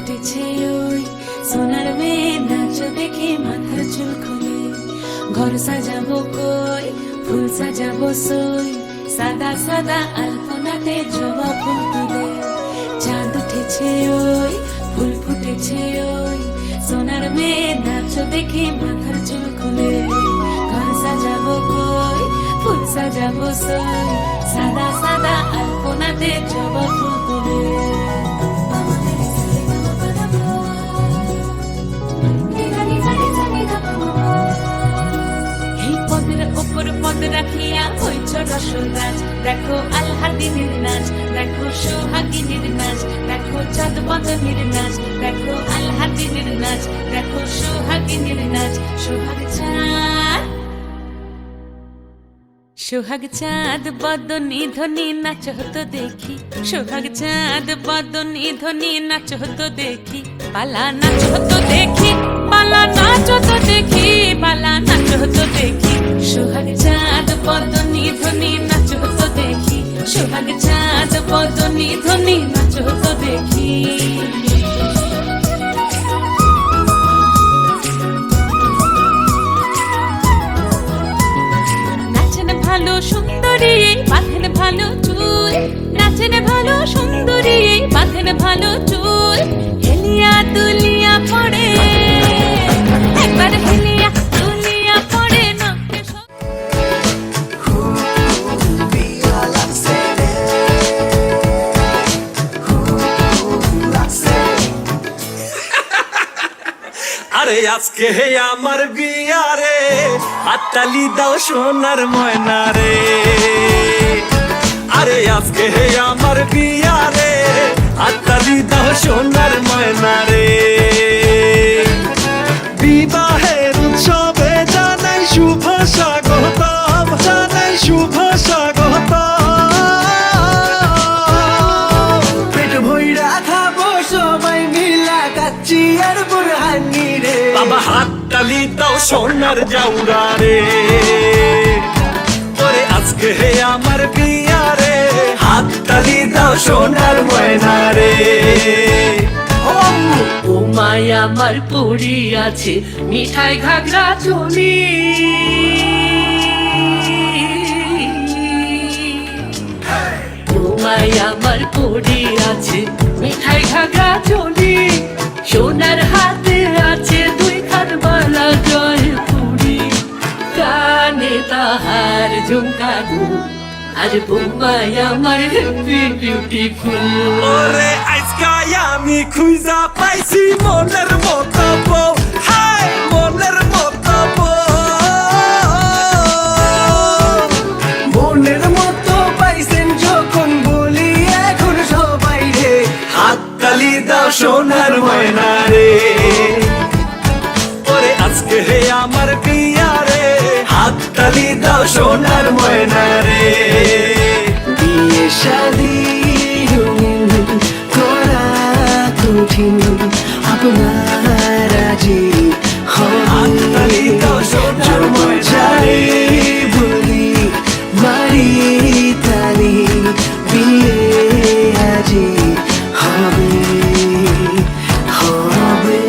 উঠেছে ওই সোনার মেয়ে নাচ দেখে মাথার চুল খুলে ঘর সাজাবো কই ফুল সাজাবো সই সাদা সাদা আলপনাতে জবা ফুল তুলে চাঁদ উঠেছে ওই ফুল ফুটেছে ওই সোনার মেয়ে নাচ দেখে মাথার চুল খুলে ঘর সাজাবো কই ফুল সাজাবো সই সাদা সাদা আলপনাতে জবা ফুল তুলে পদ রাখিয়া হইছ রসরাজ দেখো আলহাদিনীর নাচ দেখো সোহাগিনীর নাচ দেখো চাঁদ বদনীর নাচ দেখো আলহাদিনীর নাচ দেখো সোহাগিনীর নাচ সোহাগ চাঁদ বদনী ধ্বনি নাচ হতো দেখি সোহাগ চাঁদ বদনী ধ্বনি নাচ হতো দেখি পালা নাচ হতো দেখি পালা নাচ হতো দেখি পালা নাচ হতো দেখি সোহাগ চাঁদ বদনী ধ্বনি নাচ হতো দেখি সোহাগ চাঁদ বদনী ধ্বনি নাচ হতো দেখি ভালো সুন্দরী বাঁধেন ভালো চুল নাচেন ভালো সুন্দরী বাঁধেন ভালো চুল হেলিয়া দুলিয়া পড়ে একবার হেলিয়া দুলিয়া পড়ে না আরে আজকে হে আমার বিয়া রে হাততালি দাও সোনার ময়না রে আরে আজকে হে আমার বিয়া রে হাততালি দাও সোনার ময়না রে বিবাহের উৎসবে জানাই শুভ স্বাগতম জানাই শুভ স্বাগতম পেট ভইরা খাবো সবাই মিলা কাচ্চি আর বুরহানি রে বাবা হাততালি দাও সোনার জাউরা রে ওরে আজকে হে আমার বিয়া রে হাততালি দাও সোনার ময়না রে ও মায়া আমার পড়ি আছে মিঠাই ঘাগরা চলি ও মায়া আমার পড়ি আছে মিঠাই ঘাগরা চলি সোনার হাতে আছে দুই খান বালা জয় পুরি কানে তাহার ঝুমকা আর বোম্বাই আমার বিউটিফুল ওরে আজকাই আমি খুঁজা পাইছি মনের মতো বউ হাই মনের মতো বউ মনের মতো পাইছেন যখন বলি এখন সবাই রে হাততালি দাও সোনার ময়না রে ওরে আজকে হে আমার বিয়া রে হাততালি দাও সোনার ময়না রে বিয়ে শাদি রঙিন করা কঠিন আপনার আজি হাততালি দাও সোনার ময়না যাই বলি মারি তালি বিয়ে আজি হবে হবে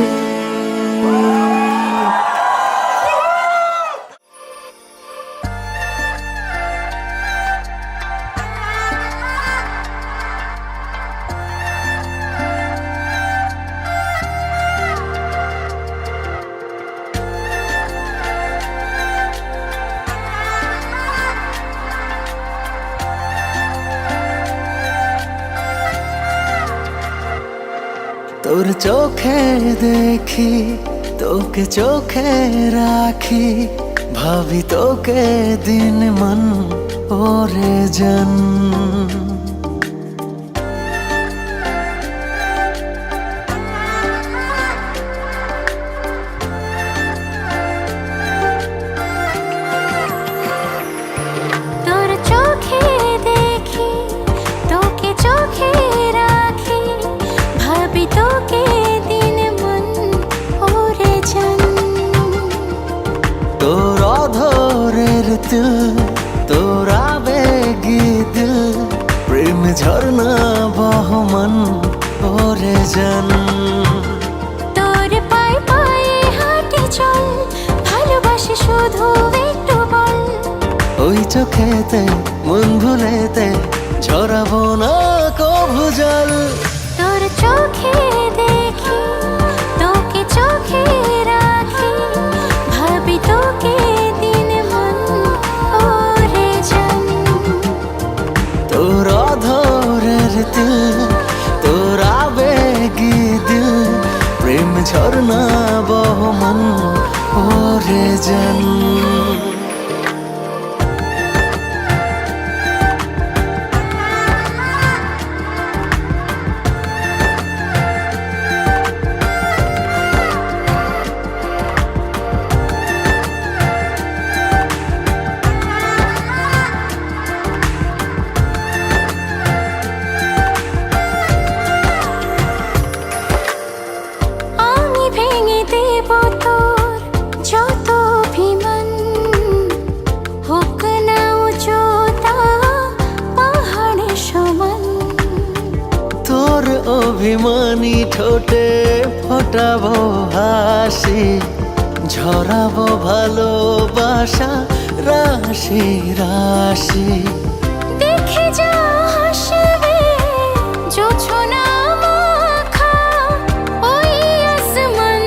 তোর চোখে দেখি তোকে চোখে রাখি ভাবি তোকে দিন মন ওরে জন তোর চোখে দেখি তোকে চোখে রাখি ভাবি তোকে দিন মন ওরে জন তোর অধরের তুল তোর আবেগী দিল প্রেম ঝর্ণা বহমান ওরে জন চোখেতে মন ভুলেতে ঝরাবো না কভু জল। তোর চোখে দেখি তোকে চোখে রাখি, ভাবি তোকে দিন মন ওরে জান। তোর অধরের তিল, তোর আবেগী দিল, প্রেম ঝর্ণা বহমান ওরে জান। আমি ভেঙে দেব তোর যত অভিমান, হোক না উচ্চতা পাহাড়ে সমান। তোর অভিমানী ঠোঁটে ফোটাবো হাসি, ঝরাবো ভালোবাসা রাশি রাশি। দেখে যা হাসবে জোছনা মাখা ওই আসমান।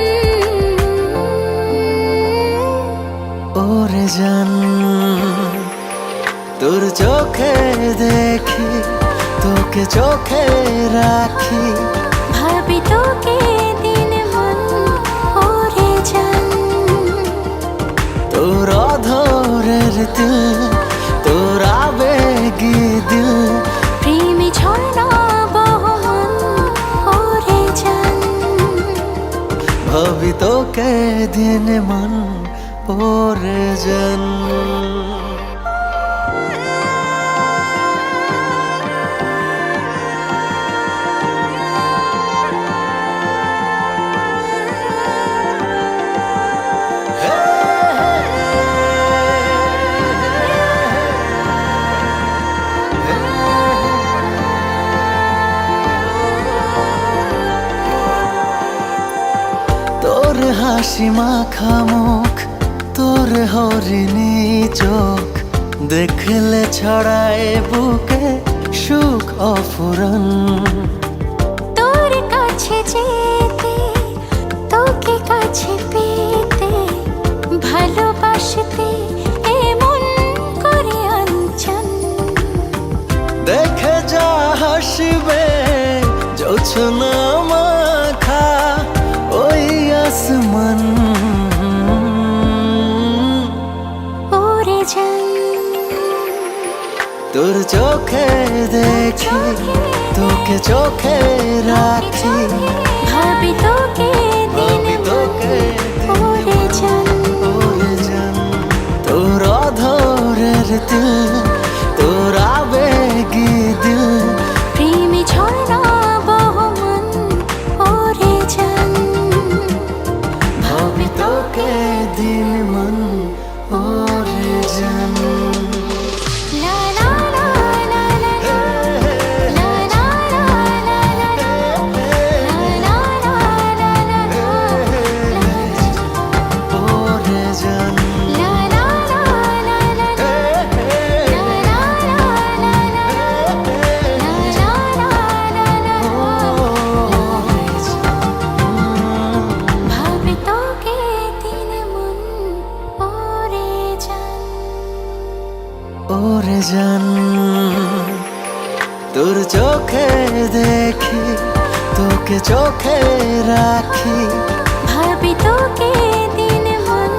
ওরে জান, তোর চোখে দেখি তোকে চোখে রাখি, ভাবি তোকে দিন মন ওরে জান। তোর অধরের তিল, তোর আবেগী দিল, প্রেমী ঝর্ণা বহমান ওরে জান। ভাবি তোকে দিন মন ওরে জান। তোর হাসি মাখা মুখ, তোর হরিণী চোখ, দেখলে ছড়ায় বুকে সুখ অফুরন। তোর কাছে যেতে তোকে কাছে পেতে, ভালোবাসতে এমন করে আনচান। দেখে যা হাসবে জোছনা মাখা ওই আসমান ওরে জান। তোর চোখে দেখি তোকে চোখে রাখি, ভাবি তোকে দিন ভাবি তোকে ওরে জান। ওরে জান। তোর অধরের তিল, তোর আবেগী দিল, প্রেমী ঝর্ণা বহমান ওরে জান। ভাবি তোকে দিন মন ওরে জান। লা লা লা লা লা লা, লা লা লা লা লা লা, লা লা লা লা লা লা, ওরে জান। লা লা লা লা লা লা, লা লা লা লা লা, লা লা লা লা লা। ভাবি তোকে দিন মন ওরে জান। ওরে জান, তোর চোখে দেখি তোকে চোখে রাখি, ভাবি তোকে দিন মন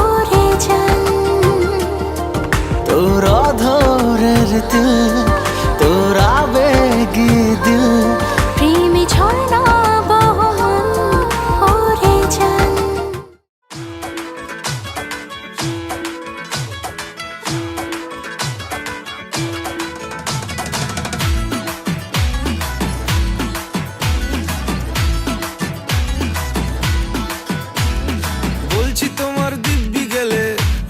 ওরে জান। তোর অধরের তিল, তোর আবেগী দিল, প্রেমী ঝর্ণা বহমান ওরে জান। বলছি তোমার দিব্যি গেলে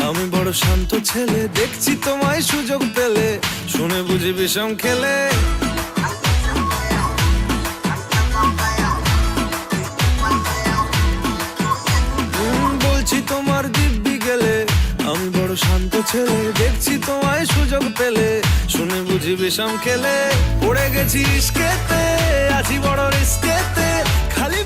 আমি বড় শান্ত ছেলে, দেখছি তোমায় সুযোগ পেলে শুনে বুঝি বিষম খেলে। বলছি তোমার দিব্যি গেলে আমি বড় শান্ত ছেলে দেখছি তোমায় সুযোগ পেলে শুনে বুঝি বিষম খেলে পড়ে গেছি ইস্কেতে আছি বড় রিস্কেতে খালি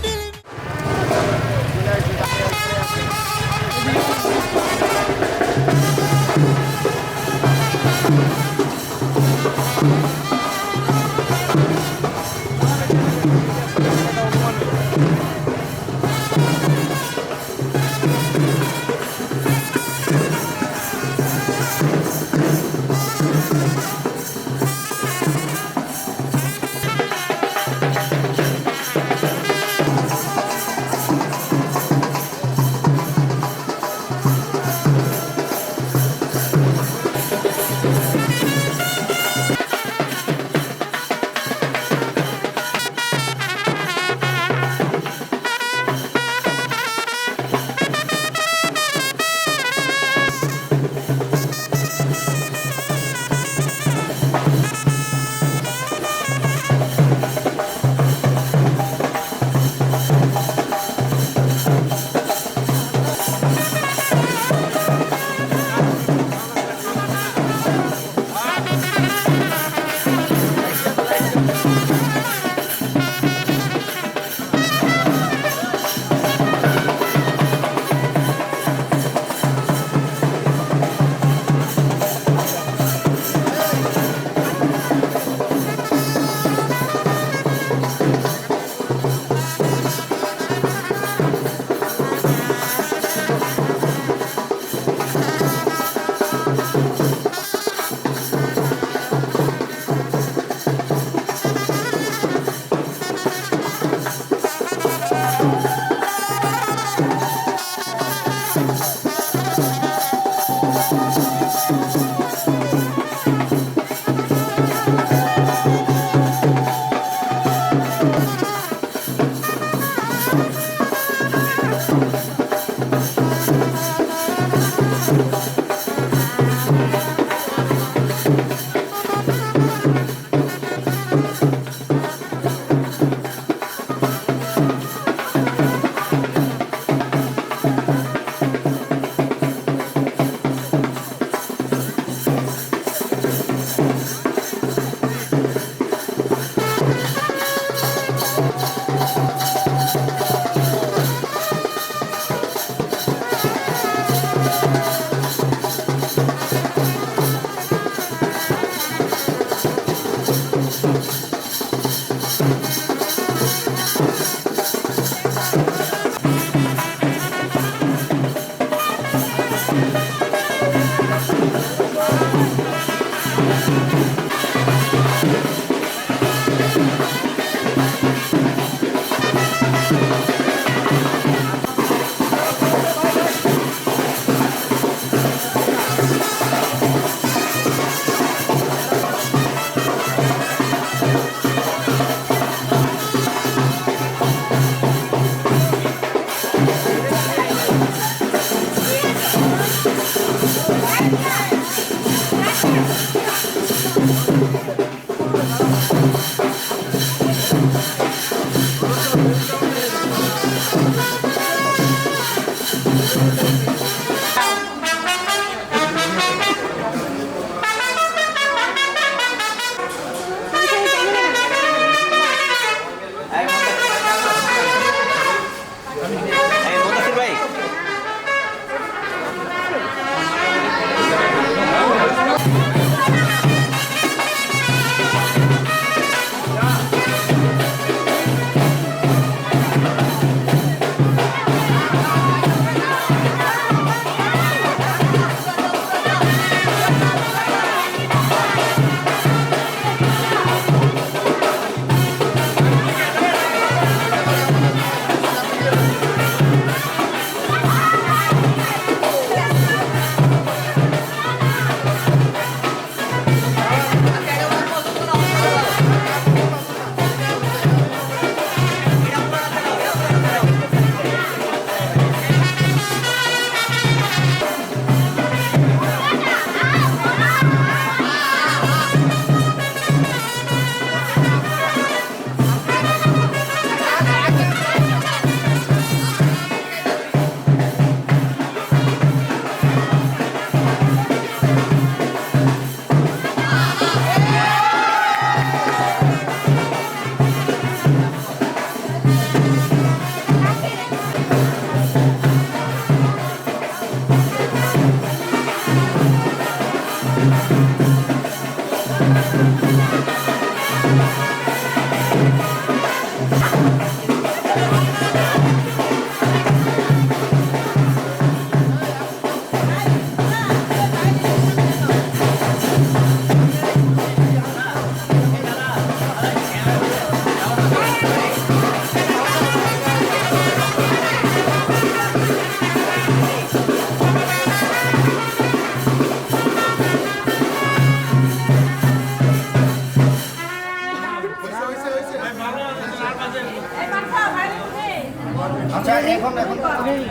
আচ্ছা এখন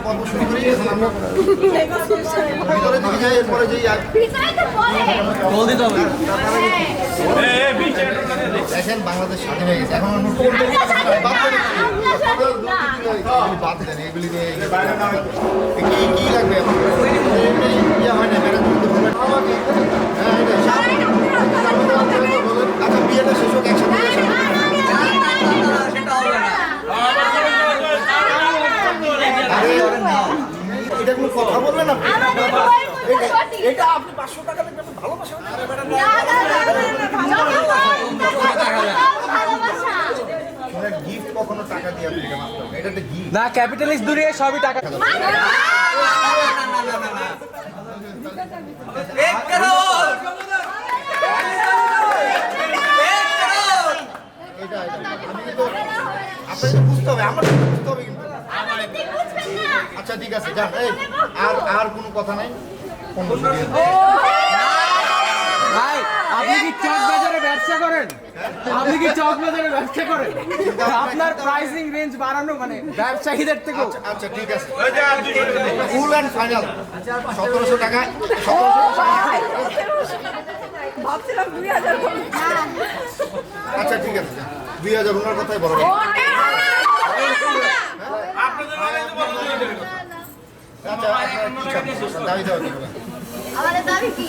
পর্ব শুরু করি। এখন আমরা ভিতরে দিকে যাই, এরপরে যেই দেখেন বাংলাদেশ স্বাধীন হয়ে গেছে। এখন আমরা বাদ দেন এগুলি নিয়ে কি লাগবে এখন ইয়ে হয় না আচ্ছা বিয়েটা শেষ হোক একসাথে এটা কোনো কথা বললেন আপনি? এটা আপনি 500 টাকা দেখবেন ভালোবাসা গিফট কখনো টাকা দিয়ে আপনি এটা মাফ করবেন। এটা তো গিফট না ক্যাপিটালিস্ট দূরে সবই টাকা এটা আমি কিন্তু আপনাকে বুঝতে হবে, আমার তো বুঝতে হবে কিন্তু। আচ্ছা ঠিক আছে যান। এই আর কোনো কথা নাই। ভাই আপনি কি চক বাজারে ব্যবসা করেন? আপনি কি চক বাজারে ব্যবসা করেন? আপনার প্রাইসিং রেঞ্জ বাড়ানো মানে ব্যবসায়ীদের থেকে। আচ্ছা ঠিক আছে ফুল অ্যান্ড ফাইনাল 1700 টাকা। ভাবছিলাম 2000 আচ্ছা ঠিক আছে 2000 ওনার কথাই বলো। আচ্ছা আপনার কি চান? দাবি দেওয়া যাবে। আমাদের দাবি কি?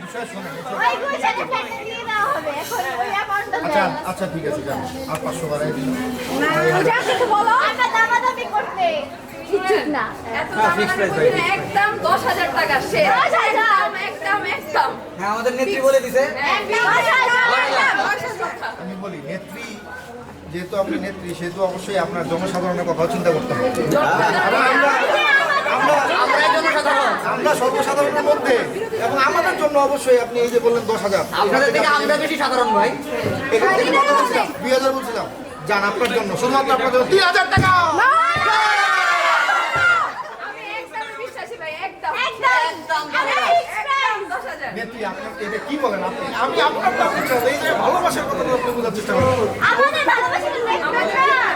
বিষয় শুনুন। ওই গুছানে ফেলে দিয়ে দেওয়া হবে। এখন ওই অ্যামাউন্টটা আচ্ছা দেন। আচ্ছা ঠিক আছে যান। আর 500 বাড়াই দিন। ওটা কিছু বলো। আমরা দামাদামি করতে ইচ্ছুক না। এত একদম 10,000 টাকা শেষ। 10,000 একদম হ্যাঁ আমাদের নেত্রী বলে দিছে। আমি বলি নেত্রী, যেহেতু আপনি নেত্রী সেহেতু অবশ্যই আপনার জনসাধারণের কথাও চিন্তা করতে হবে। আমরা সর্বসাধারণের মধ্যে এবং আমাদের জন্য অবশ্যই আপনি এই যে বললেন 10,000 আপনাদের থেকে আমরা বেশি সাধারণ ভাই। এখান থেকে কত বলছিলাম? 2000 বলছিলাম। যান আপনার জন্য, শুধুমাত্র আপনার জন্য 3000 টাকা। আমি একদম বিশ্বাসী ভাই একদম একদম 10,000 নেত্রী আপনার এটা কি বলেন আপনি? আমি আপনার এই যে ভালোবাসার কথা আপনি বোঝার চেষ্টা করেন। আমাদের ভালোবাসা কিন্তু আমার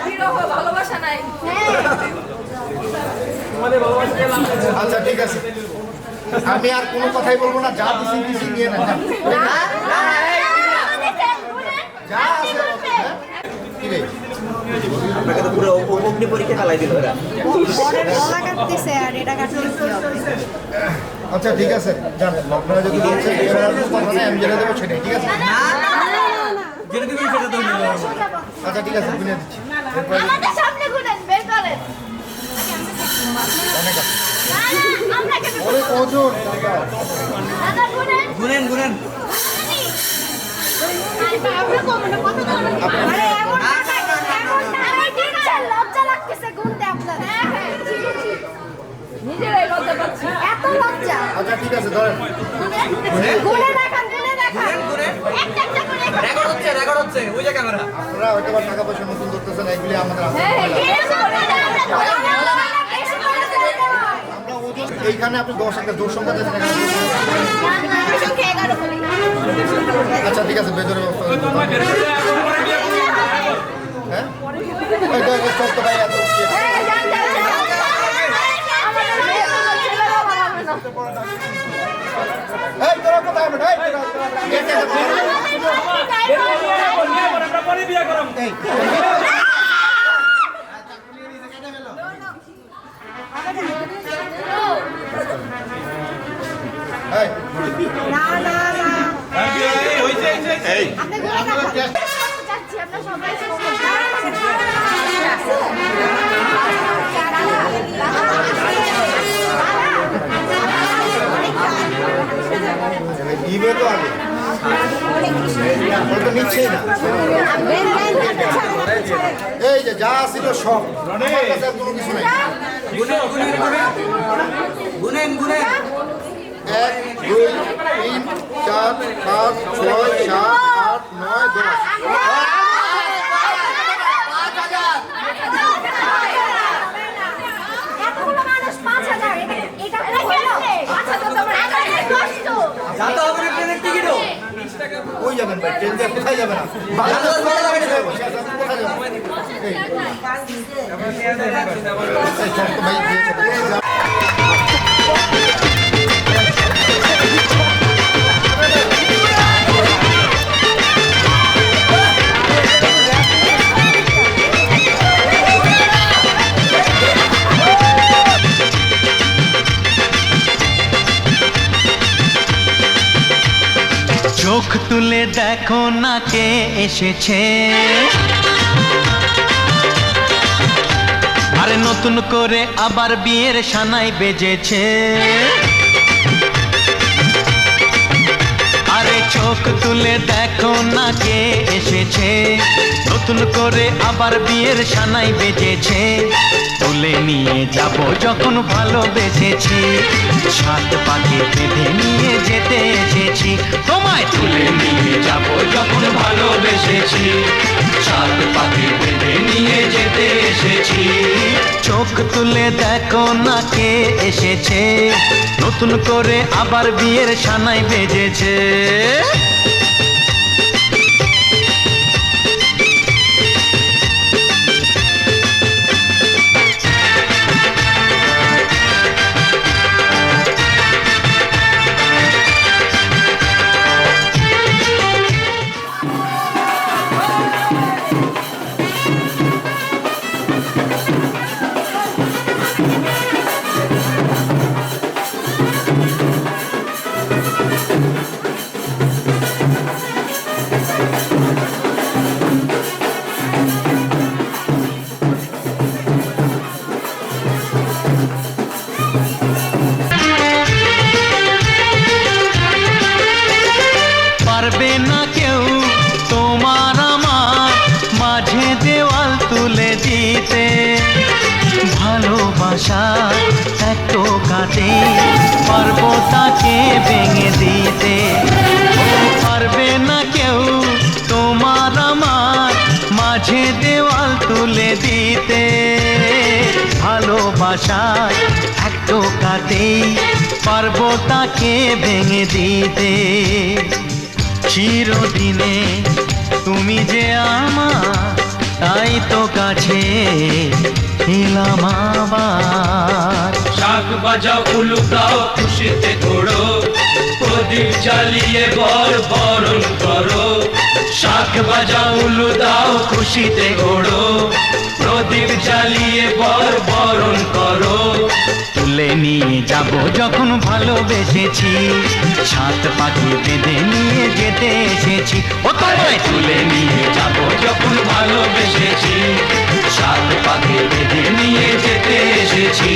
বিরহ ভালোবাসা নাই। আচ্ছা ঠিক আছে আমি আর কোনো কথাই বলবো না। যা দিছি দিছি নিয়ে নেন। যা আছে হ্যাঁ? কি রে আপনাকে তো পুরো অগ্নি পরীক্ষা চালাই দিল এরা। গলা কাটতেছে আর এটা কাটতেছে আচ্ছা ঠিক আছে যান। আপনারা যদি বলছেন এবার আর কোনো কথা নেই, আমি যেটা দেবো সেটাই ঠিক আছে। যেটা দিবেন সেটা তো নিল। আচ্ছা ঠিক আছে গুনে দিচ্ছি। এরপরে আমাদের সামনে গুনেন বের করেন। অনেক আছে, আমরা কেন অনেক ওজন টাকা। দাদা গুনেন। গুনেন আমরা কমনে কত দাম? আরে এমন আরে দিচ্ছেন লজ্জা লাগতেছে গুনতে আপনাদের। নিজেরাই লজ্জা পাচ্ছি। এত লজ্জা। আচ্ছা ঠিক আছে ধরেন। গুনে দেখান গুনে দেখান। একটা একটা করে রেকর্ড হচ্ছে ওই যে ক্যামেরা। আপনারা হয়তো বা টাকা পয়সা নতুন করতেছেন, এগুলি আমাদের আছে। আমরা ওজন এইখানে আপনি 10 একটা জোর সংখ্যা দিয়েছেন এখানে। আচ্ছা ঠিক আছে বেজরে ব্যবস্থা করবো। হ্যাঁ ওই চল তো ভাই এত এই তোরা কোথায় আমরা এই না না না এই আপনি গুনে দেখান। যাচ্ছি আমরা সবাই দিবে তো আগে তো নিচ্ছেই না। এই যে যা ছিল সব আমার কাছে আর কোনো কিছু নাই। গুনেন 1 2 3 4 5 6 7 8 9 10 এতগুলো মানুষ 5,000 এটা কেন? আচ্ছা তো তোমার কষ্ট। যাতে হবে না ট্রেনের টিকিটও। কই যাবেন ভাই ট্রেন দিয়ে কোথায় যাবেন বসে আছেন, কোথায় যাবেন এই, ভাই দিয়েছে। চোখ তুলে দেখো না কে এসেছে, আরে নতুন করে আবার বিয়ের সানাই বেজেছে। আরে চোখ তুলে দেখো না কে এসেছে, নতুন করে আবার বিয়ের সানাই বেজেছে। তুলে নিয়ে যাব যখন ভালোবেসেছি, সাত পাকে বেঁধে নিয়ে যেতে এসেছি। তোমায় তুলে নিয়ে যাব যখন ভালোবেসেছি, সাত পাকে বেঁধে নিয়ে যেতে এসেছি। চোখ তুলে দেখো না কে এসেছে, নতুন করে আবার বিয়ের সানাই বেজেছে। পারবে না কেউ তোমার আমার মাঝে দেওয়াল তুলে দিতে, ভালোবাসা এত কাটে পারবো তাকে ভেঙে দিতে। ও পারবে না কেউ তোমার আমার মাঝে দেওয়াল তুলে দিতে, ভালোবাসা এত কাটে পারবো তাকে ভেঙে দিতে। চিরদিনে তুমি যে আমার, তাই তো কাছে এলাম আবার। শাক বাজাও উলু দাও খুশিতে ঘোড়ো, প্রদীপ জ্বালিয়ে বরণ করো। শাক বাজাও উলু দাও খুশিতে ঘোড়ো, প্রদীপ জ্বালিয়ে বরণ করো। তুলে নিয়ে যাব যখন ভালোবেসেছি, সাত পাখি বেঁধে নিয়ে যেতে এসেছি। ও তোমায় তুলে নিয়ে যাব যখন ভালোবেসেছি, সাত পাখি বেঁধে নিয়ে যেতে এসেছি।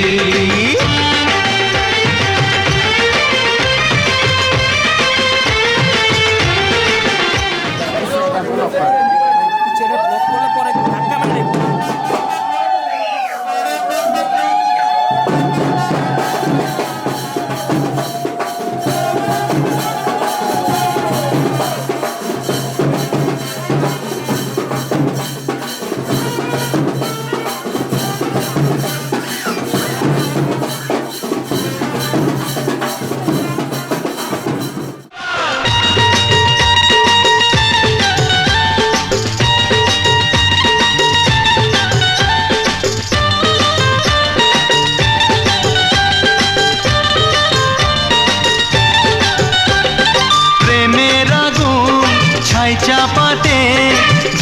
চাপাতে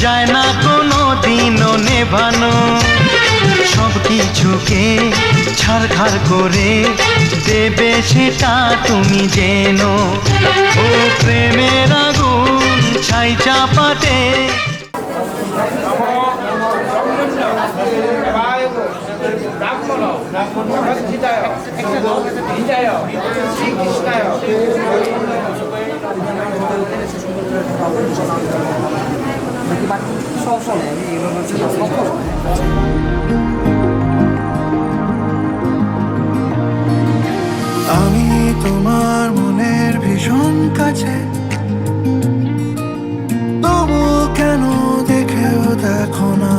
যায় না কোনো দিনও নেভানো, সব কিছুকে ছাড়খাড় করে দেবে সেটা তুমি জেনো। ও প্রেমের আগুন ছাই চাপাতে। আমি তোমার মনের ভীষণ কাছে, তবু কেন দেখেও দেখো না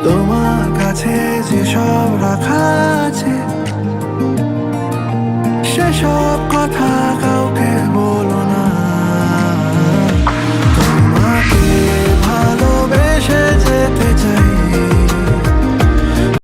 তোমার কাছে যেসব রাখা আছে সেসব কথা